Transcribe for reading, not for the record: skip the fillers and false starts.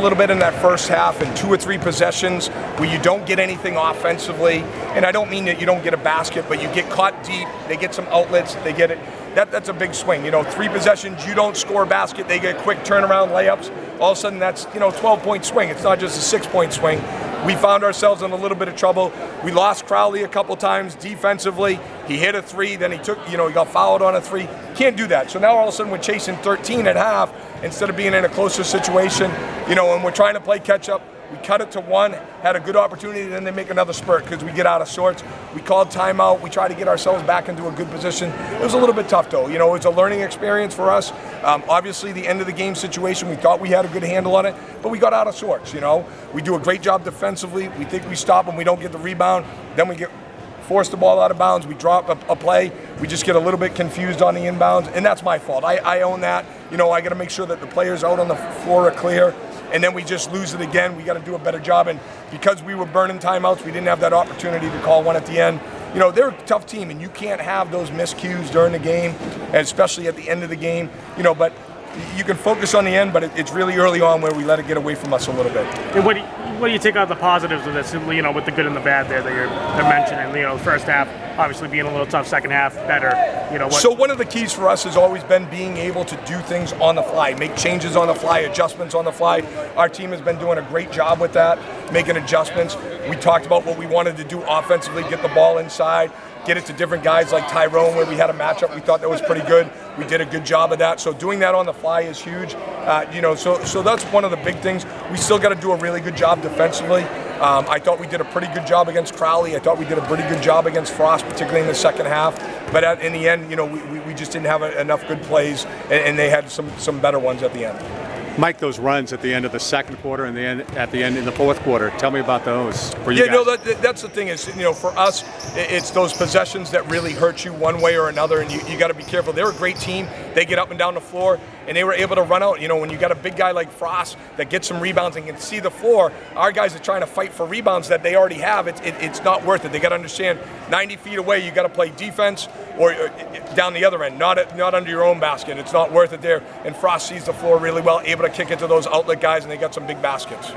little bit in that first half in 2 or 3 possessions where you don't get anything offensively. And I don't mean that you don't get a basket, but you get caught deep, they get some outlets, they get it. That's a big swing. 3 possessions, you don't score a basket, they get quick turnaround layups. All of a sudden that's, 12-point swing. It's not just a 6-point swing. We found ourselves in a little bit of trouble. We lost Crowley a couple times defensively. He hit a 3, then he got fouled on a 3. Can't do that. So now all of a sudden we're chasing 13 at half instead of being in a closer situation, and we're trying to play catch up. We cut it to 1, had a good opportunity, and then they make another spurt because we get out of sorts. We called timeout. We try to get ourselves back into a good position. It was a little bit tough, though. It was a learning experience for us. Obviously, the end of the game situation, we thought we had a good handle on it, but we got out of sorts. We do a great job defensively. We think we stop them. We don't get the rebound. Then we force the ball out of bounds. We drop a play. We just get a little bit confused on the inbounds, and that's my fault. I own that. I got to make sure that the players out on the floor are clear. And then we just lose it again. We got to do a better job. And because we were burning timeouts, we didn't have that opportunity to call one at the end. They're a tough team, and you can't have those miscues during the game, especially at the end of the game. But you can focus on the end, but it's really early on where we let it get away from us a little bit. And what do you take out the positives of this, with the good and the bad there that you're mentioning? The first half obviously being a little tough, second half better. So one of the keys for us has always been being able to do things on the fly, make changes on the fly, adjustments on the fly. Our team has been doing a great job with that, making adjustments. We talked about what we wanted to do offensively, get the ball inside, get it to different guys like Tyrone, where we had a matchup we thought that was pretty good. We did a good job of that. So doing that on the fly is huge. So that's one of the big things. We still got to do a really good job defensively. I thought we did a pretty good job against Crowley. I thought we did a pretty good job against Frost, particularly in the second half. But in the end, we just didn't have enough good plays, and they had some better ones at the end. Mike, those runs at the end of the second quarter and at the end in the fourth quarter, tell me about those for you guys. That's the thing is, for us, it's those possessions that really hurt you one way or another, and you got to be careful. They're a great team. They get up and down the floor, and they were able to run out. When you got a big guy like Frost that gets some rebounds and can see the floor, our guys are trying to fight for rebounds that they already have. It's not worth it. They got to understand 90 feet away, you got to play defense or down the other end, not under your own basket. It's not worth it there. And Frost sees the floor really well, able to kick it to those outlet guys, and they got some big baskets.